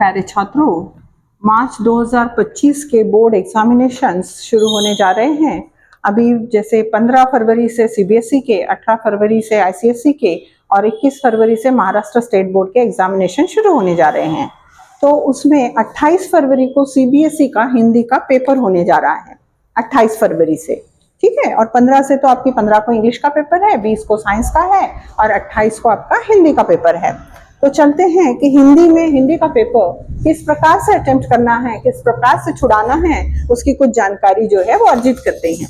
प्यारे छात्रों, मार्च 2025 के बोर्ड एग्जामिनेशंस शुरू होने जा रहे हैं। अभी जैसे 15 फरवरी से सीबीएसई के, 18 फरवरी से आईसीएसई के और 21 फरवरी से महाराष्ट्र स्टेट बोर्ड के एग्जामिनेशन शुरू होने जा रहे हैं। तो उसमें 28 फरवरी को सीबीएसई का हिंदी का पेपर होने जा रहा है, 28 फरवरी से, ठीक है। और 15 से तो आपकी 15 को इंग्लिश का पेपर है, 20 को साइंस का है और 28 को आपका हिंदी का पेपर है। तो चलते हैं कि हिंदी का पेपर किस प्रकार से अटेम्प्ट करना है, किस प्रकार से छुड़ाना है, उसकी कुछ जानकारी जो है वो अर्जित करते हैं।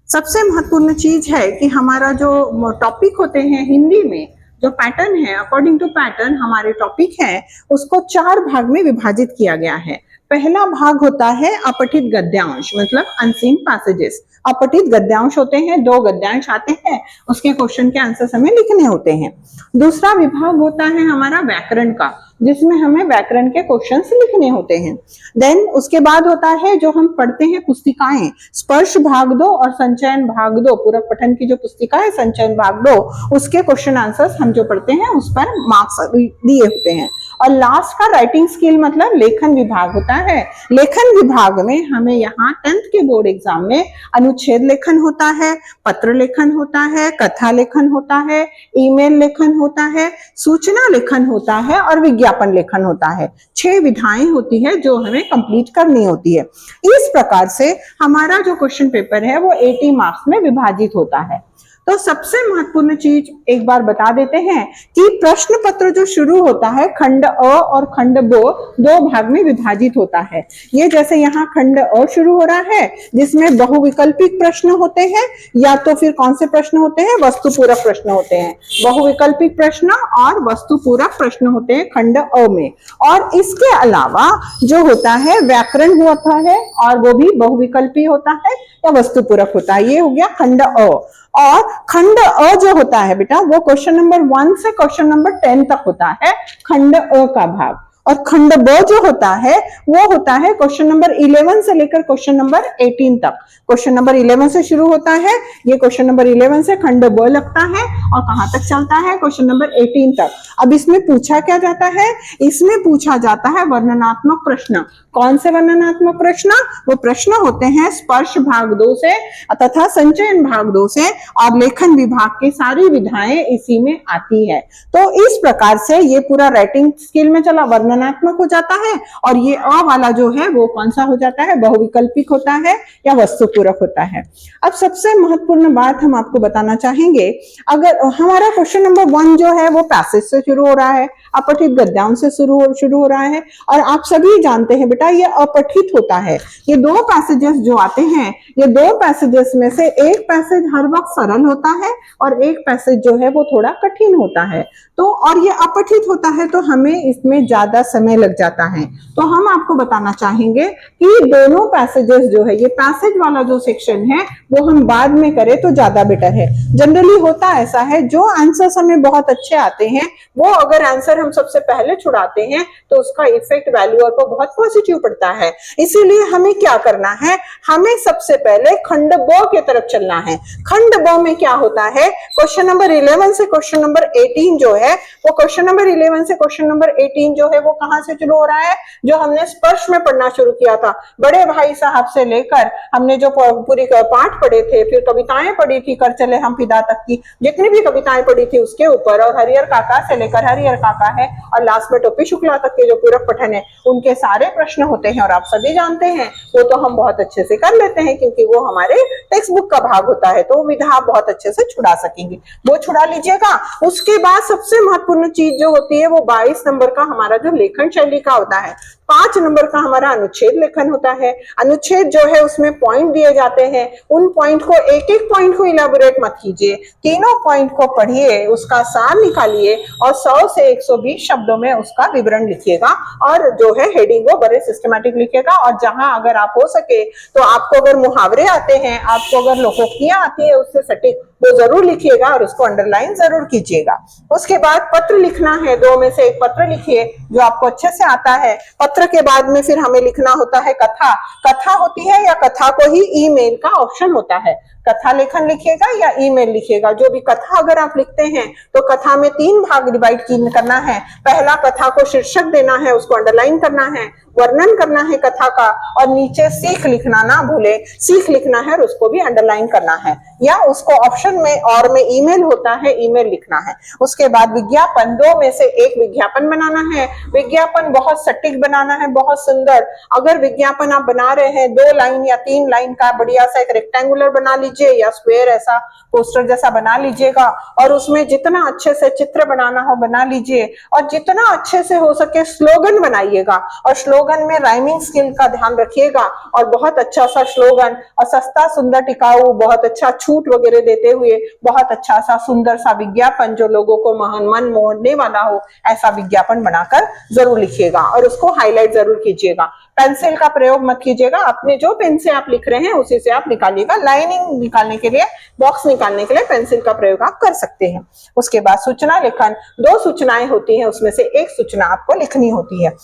सबसे महत्वपूर्ण चीज है कि हमारा जो टॉपिक होते हैं हिंदी में, जो पैटर्न है, अकॉर्डिंग टू पैटर्न हमारे टॉपिक है, उसको 4 भाग में विभाजित किया गया है। पहला भाग होता है अपठित गद्यांश, मतलब अनसीन पैसेजेस। अपठित गद्यांश होते हैं, 2 गद्यांश आते हैं, उसके क्वेश्चन के आंसर हमें लिखने होते हैं। दूसरा विभाग होता है हमारा व्याकरण का, जिसमें हमें व्याकरण के क्वेश्चंस लिखने होते हैं। देन उसके बाद होता है जो हम पढ़ते हैं पुस्तिकाएं, स्पर्श भाग 2 और संचयन भाग 2, पूरक पठन की जो पुस्तिका है संचयन भाग 2, उसके क्वेश्चन आंसर्स हम जो पढ़ते हैं उस पर मार्क्स दिए होते हैं। और लास्ट का राइटिंग स्किल मतलब लेखन विभाग होता है। लेखन विभाग में हमें यहाँ 10th के बोर्ड एग्जाम में अनुच्छेद लेखन होता है, पत्र लेखन होता है, कथा लेखन होता है, ईमेल लेखन होता है, सूचना लेखन होता है और विज्ञापन लेखन होता है। 6 विधाएं होती है जो हमें कंप्लीट करनी होती है। इस प्रकार से हमारा जो क्वेश्चन पेपर है वो 80 मार्क्स में विभाजित होता है। तो सबसे महत्वपूर्ण चीज एक बार बता देते हैं कि प्रश्न पत्र जो शुरू होता है खंड अ और खंड ब 2 भाग में विभाजित होता है। ये जैसे यहाँ खंड अ शुरू हो रहा है जिसमें बहुविकल्पिक प्रश्न होते हैं, या तो फिर कौन से प्रश्न होते हैं, वस्तुपूरक प्रश्न होते हैं। बहुविकल्पिक प्रश्न और वस्तुपूरक प्रश्न होते हैं खंड अ में। और इसके अलावा जो होता है व्याकरण होता है और वो भी बहुविकल्पी होता है या वस्तुपूरक होता है। ये हो गया खंड अ। और खंड अ जो होता है बेटा वो क्वेश्चन नंबर 1 से क्वेश्चन नंबर 10 तक होता है खंड अ का भाग। और खंड ब जो होता है वो होता है क्वेश्चन नंबर 11 से लेकर क्वेश्चन नंबर 18 तक। क्वेश्चन नंबर 11 से शुरू होता है, ये क्वेश्चन नंबर 11 से खंड ब लगता है और कहां तक चलता है, क्वेश्चन नंबर 18 तक। अब इसमें पूछा क्या जाता है, इसमें पूछा जाता है वर्णनात्मक प्रश्न। कौन से वर्णनात्मक प्रश्न? वो प्रश्न होते हैं स्पर्श भाग 2 से तथा संचयन भाग 2 से, और लेखन विभाग की सारी विधाएं इसी में आती है। तो इस प्रकार से ये पूरा राइटिंग स्किल में चला, वर्णनात्मक हो जाता है। और ये अ वाला जो है वो कौन सा हो जाता है, बहुविकल्पिक होता है या वस्तुपूरक होता है। अब सबसे महत्वपूर्ण बात हम आपको बताना चाहेंगे, अगर हमारा क्वेश्चन नंबर 1 जो है वो पैसेज से शुरू हो रहा है, अपठित गद्यांश से शुरू हो रहा है। और आप सभी जानते हैं बेटा ये अपठित होता है। ये 2 पैसेजेस जो आते हैं, ये 2 पैसेजेस में से एक पैसेज हर वक्त सरल होता है और एक पैसेज जो है वो थोड़ा कठिन होता है। तो और ये अपठित होता है तो हमें इसमें ज्यादा समय लग जाता है। तो हम आपको बताना चाहेंगे कि दोनों पैसेजेस जो है, ये पैसेज वाला जो सेक्शन है वो हम बाद में करें तो ज्यादा बेटर है। जनरली होता ऐसा है, जो आंसर्स हमें बहुत अच्छे आते हैं वो अगर आंसर हम सबसे पहले छुड़ाते हैं तो उसका इफेक्ट वैल्यूअर पर बहुत पॉजिटिव पड़ता है। इसीलिए हमें क्या करना है, हमें सबसे पहले खंड ब की तरफ चलना है। खंड ब में क्या होता है, क्वेश्चन नंबर 11 से क्वेश्चन नंबर 18 जो है वो, क्वेश्चन नंबर 11 से क्वेश्चन नंबर 18 जो है वो कहां से शुरू हो रहा है, जो हमने स्पर्श में पढ़ना शुरू किया था। बड़े भाई साहब से लेकर हमने जो पूरी पाठ पढ़े थे, फिर कविताएं पढ़ी थी, कर चले हम फिदा तक की जितनी भी कविताएं पढ़ी थी उसके ऊपर, और हरिहर काका से लेकर हरिहर काका है और लास्ट में टोपी शुक्ला तक के जो पूरक पठन है उनके सारे प्रश्न होते हैं। और आप सभी जानते हैं वो तो हम बहुत अच्छे से कर लेते हैं क्योंकि वो हमारे टेक्स्ट बुक का भाग होता है, तो विधा आप बहुत अच्छे से छुड़ा सकेंगे, वो छुड़ा लीजिएगा। उसके बाद सबसे महत्वपूर्ण चीज जो होती है वो 22 नंबर का हमारा जो लेखन शैली का होता है। 5 नंबर का हमारा अनुच्छेद लेखन होता है। अनुच्छेद जो है उसमें पॉइंट दिए जाते हैं, उन पॉइंट को एक एक पॉइंट को इलेबोरेट मत कीजिए, तीनों पॉइंट को पढ़िए, उसका सार निकालिए और 100 से 120 शब्दों में उसका विवरण लिखिएगा और जो है हेडिंग वो बड़े सिस्टमैटिक लिखिएगा। और जहां अगर आप हो सके तो आपको अगर मुहावरे आते हैं, आपको अगर लोकोक्तियां आती है उससे सटीक, वो जरूर लिखिएगा और उसको अंडरलाइन जरूर कीजिएगा। उसके बाद पत्र लिखना है, 2 में से एक पत्र लिखिए जो आपको अच्छे से आता है। पत्र के बाद में फिर हमें लिखना होता है कथा। कथा होती है या कथा को ही ईमेल का ऑप्शन होता है। कथा लेखन लिखिएगा या ईमेल लिखिएगा। जो भी कथा अगर आप लिखते हैं तो कथा में 3 भाग डिवाइड करना है। पहला कथा को शीर्षक देना है, उसको अंडरलाइन करना है, वर्णन करना है कथा का, और नीचे सीख लिखना ना भूले, सीख लिखना है और उसको भी अंडरलाइन करना है, या उसको ऑप्शन में और में ईमेल होता है, ईमेल लिखना है। उसके बाद विज्ञापन, 2 में से 1 विज्ञापन बनाना है। विज्ञापन बहुत सटीक बनाना है, बहुत सुंदर। अगर विज्ञापन आप बना रहे हैं 2 लाइन या 3 लाइन का, बढ़िया सा एक रेक्टेंगुलर बना लीजिए या स्क्वायर ऐसा पोस्टर जैसा बना लीजिएगा, और उसमें जितना अच्छे से चित्र बनाना हो बना लीजिए, और जितना अच्छे से हो सके स्लोगन बनाइएगा, और स्लोगन में राइमिंग स्किल का ध्यान रखिएगा, और बहुत अच्छा सा स्लोगन, और सस्ता सुंदर टिकाऊ, बहुत अच्छा छूट वगैरह देते हुए बहुत अच्छा सा सुंदर सा विज्ञापन जो लोगों को मन मोहने वाला हो, ऐसा विज्ञापन बनाकर जरूर लिखिएगा, और उसको हाईलाइट जरूर कीजिएगा। पेंसिल का प्रयोग मत कीजिएगा, अपने जो पेन से आप लिख रहे हैं उसी से आप निकालिएगा। लाइनिंग निकालने के लिए, बॉक्स निकालने के लिए पेंसिल का प्रयोग आप कर सकते हैं। उसके बाद सूचना लेखन, 2 सूचनाएं होती हैं, उसमें से 1 सूचना आपको लिखनी होती है।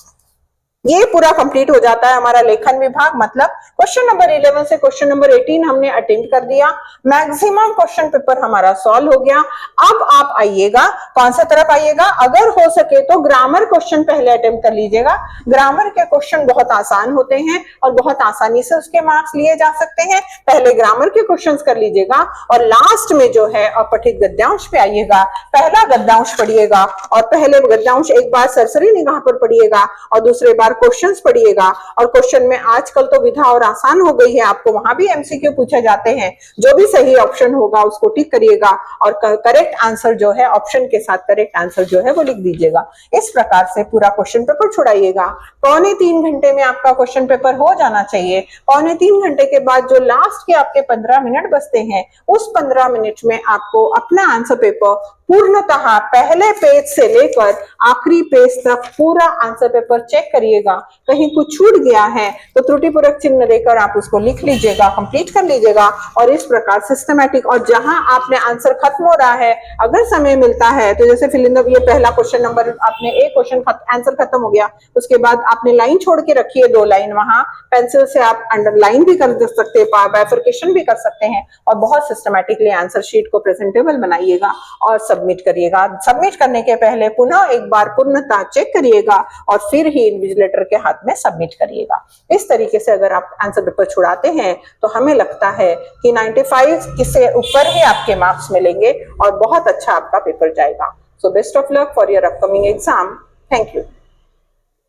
ये पूरा कंप्लीट हो जाता है हमारा लेखन विभाग। मतलब क्वेश्चन नंबर 11 से क्वेश्चन नंबर 18 हमने अटेम्प्ट कर दिया, मैक्सिमम क्वेश्चन पेपर हमारा सॉल्व हो गया। अब आप आइएगा, कौन सा तरफ आइएगा, अगर हो सके तो ग्रामर क्वेश्चन पहले अटेम्प्ट कर लीजिएगा। ग्रामर के क्वेश्चन बहुत आसान होते हैं और बहुत आसानी से उसके मार्क्स लिए जा सकते हैं। पहले ग्रामर के क्वेश्चन कर लीजिएगा, और लास्ट में जो है अपठित गद्यांश पे आइएगा। पहला गद्यांश पढ़िएगा, और पहले गद्यांश एक बार सरसरी निगाह पर पढ़िएगा, और दूसरे बार क्वेश्चंस पढ़िएगा। और क्वेश्चन में आजकल तो विधा और आसान हो गई है, आपको वहां भी एमसीक्यू पूछे जाते हैं। जो भी सही ऑप्शन होगा उसको टिक करिएगा, और करेक्ट आंसर जो है ऑप्शन के साथ करेक्ट आंसर जो है वो लिख दीजिएगा। इस प्रकार से पूरा क्वेश्चन पेपर छुड़ाइएगा। 2.25 घंटे में आपका क्वेश्चन पेपर हो जाना चाहिए। 2.25 घंटे के बाद जो लास्ट के आपके 15 मिनट बचते हैं, उस 15 मिनट में आपको अपना आंसर पेपर पूर्णतः पहले पेज से लेकर आखिरी पेज तक पूरा आंसर पेपर चेक करिएगा। कहीं कुछ छूट गया है तो त्रुटिपूरक चिन्ह देकर आप उसको लिख लीजिएगा, कंप्लीट कर लीजिएगा। और इस प्रकार सिस्टमैटिक, और जहां आपने आंसर खत्म हो रहा है, अगर समय मिलता है तो जैसे फिल इन द, ये पहला क्वेश्चन नंबर आपने एक क्वेश्चन आंसर खत्म हो गया, उसके बाद आपने लाइन छोड़ के रखी है 2 लाइन, वहां पेंसिल से आप अंडरलाइन भी कर सकते हैं, बाइफरकेशन भी कर सकते हैं, और बहुत सिस्टमैटिकली आंसर शीट को प्रेजेंटेबल बनाइएगा और सबमिट करिएगा। सबमिट करने के पहले पुनः एक बार पूर्णता चेक करिएगा, और फिर ही इन्विजिलेटर के हाथ में सबमिट करिएगा। इस तरीके से अगर आप आंसर पेपर छुड़ाते हैं तो हमें लगता है कि 95 से ऊपर ही आपके मार्क्स मिलेंगे, और बहुत अच्छा आपका पेपर जाएगा। So best of luck for your upcoming exam. Thank you.